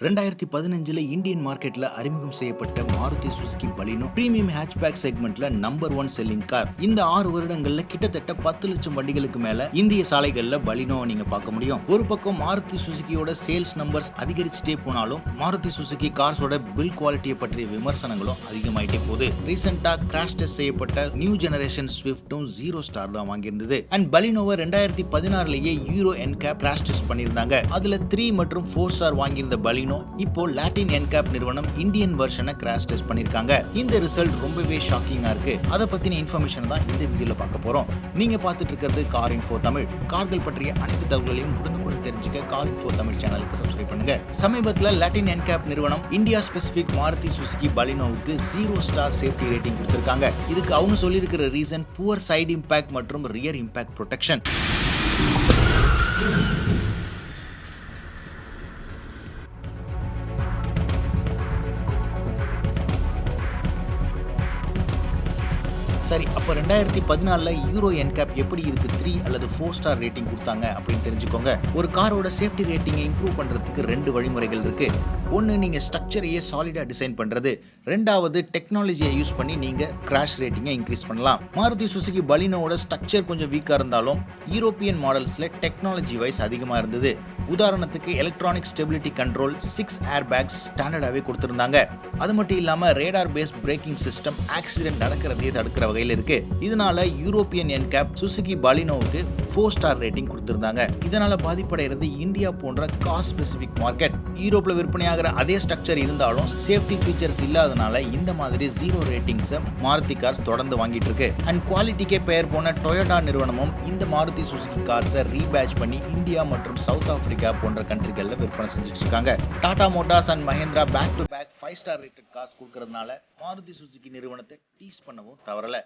2015 Indian மார்க்கெட்ல அறிமுகம் செய்யப்பட்ட மாருதி சுசுகி பலினோ பிரீமியம் ஹேட்ச்பேக் செக்மெண்ட்ல நம்பர் 1 செல்லிங் கார். இந்த 6 வருடங்கள்ல கிட்டத்தட்ட 10 லட்சம் வண்டிகளுக்கு மேல இந்திய சாலைகள்ல பலினோ நீங்க பார்க்க முடியும். ஒரு பக்கம் மாருதி சுசுகியோட சேல்ஸ் நம்பர்ஸ் அதிகரிச்சுட்டே போனாலும் மாருதி சுசுகி கார்ஸோட பில் குவாலிட்டியை பற்றிய விமர்சனங்களும் அதிகமாயிட்டே போகுது. ரீசெண்டா கிராஷ் டெஸ்ட் செய்யப்பட்ட நியூ ஜெனரேஷன் ஸ்விஃப்டும் 0 ஸ்டார் தான் வாங்கியிருந்தது. அண்ட் பலினோவை 2016லயே யூரோ Ncap கிராஷ் டெஸ்ட் பண்ணியிருந்தாங்க. அதுல 3 மற்றும் 4 ஸ்டார் வாங்கியிருந்த பலினோ இப்போ லாட்டின் Ncap நிறுவனம் இந்தியன் வெர்ஷனை கிராஷ் டெஸ்ட் பண்ணிருக்காங்க. இந்த ரிசல்ட் ரொம்பவே ஷாக்கிங்கா இருக்கு. அதை பத்தின இன்ஃபர்மேஷன் தான் இந்த வீடியோல பார்க்க போறோம். நீங்க பார்த்துட்டு இருக்கிறது கார் இன்ஃபோ தமிழ். கார்கள் பற்றிய அனைத்து தகவல்களையும் உடனுக்குடன் தெரிஞ்சுக்க கார் இன்ஃபோ தமிழ் சேனலுக்கு சப்ஸ்கிரைப் பண்ணுங்க. சமீபத்துல லாட்டின் Ncap நிறுவனம் இந்தியா ஸ்பெசிபிக் மாருதி சுசுகி பலினோவுக்கு 0 ஸ்டார் சேஃப்டி ரேட்டிங் கொடுத்திருக்காங்க. இதுக்கு அவங்க சொல்லியிருக்கிற ரீசன் புவர் சைடு இம்பாக்ட் மற்றும் ரியர் இம்பாக்ட் ப்ரொடெக்ஷன். சரி, அப்போ 2014 யூரோ Ncap எப்படி இதுக்கு 3 அல்லது 4 ஸ்டார் ரேட்டிங் கொடுத்தாங்க அப்படின்னு தெரிஞ்சுக்கோங்க. ஒரு காரோட சேஃப்டி ரேட்டிங்கை இம்ப்ரூவ் பண்றதுக்கு 2 வழிமுறைகள் இருக்கு. ஒன்று, நீங்க ஸ்ட்ரக்சரையே சாலிடா டிசைன் பண்றது. ரெண்டாவது, டெக்னாலஜியை யூஸ் பண்ணி நீங்க கிராஷ் ரேட்டிங்கை இன்க்ரீஸ் பண்ணலாம். மாருதி சுசுகி பலினோட ஸ்ட்ரக்சர் கொஞ்சம் வீக்கா இருந்தாலும் யூரோப்பியன் மாடல்ஸ்ல டெக்னாலஜி வைஸ் அதிகமா இருந்தது. உதாரணத்துக்கு electronic stability control, 6 air bags ஸ்டாண்டர்டாவே கொடுத்திருந்தாங்க. அது மட்டும் இல்லாம radar based braking system accident நடக்கிறதையே தடுக்கிற வகையில் இருக்கு. இதனால யூரோப்பியன் Ncap சுசுகி பலினோவுக்கு 4 ஸ்டார் ரேட்டிங் கொடுத்திருந்தாங்க. இதனால பாதிப்படைகிறது இந்தியா போன்ற கார் ஸ்பெசிபிக் மார்க்கெட். யூரோப்ல விற்பனையாகிற அதே ஸ்ட்ரக்சர் இருந்தாலும் சேஃப்டி ஃபீச்சர்ஸ் இல்லாதனால இந்த மாதிரி 0 ரேட்டிங்ஸை மாருதி கார்ஸ் தொடர்ந்து வாங்கிட்டு இருக்கு. அண்ட் குவாலிட்டிக்கே பெயர் போன டொயோட்டா நிறுவனமும் இந்த மாருதி சுசுகி கார்ஸை ரீபேட்ச் பண்ணி இந்தியா மற்றும் சவுத் ஆப்பிரிக்கா போன்ற கண்ட்ரிகள்ல விற்பனை செஞ்சுட்டு இருக்காங்க. Tata Motors and Mahindra back to back 5 star rated cars கொடுக்கறதுனால மாருதி சுசுகி நிறுவனத்தை டீஸ் பண்ணவும் தவறல.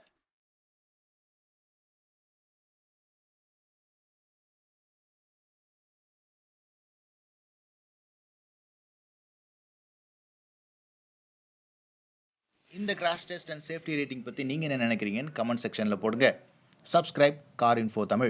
இந்த crash test and safety rating பத்தி நீங்க என்ன நினைக்கிறீங்கன்னு கமெண்ட் செக்ஷன்ல போடுங்க. Subscribe car info Tamil.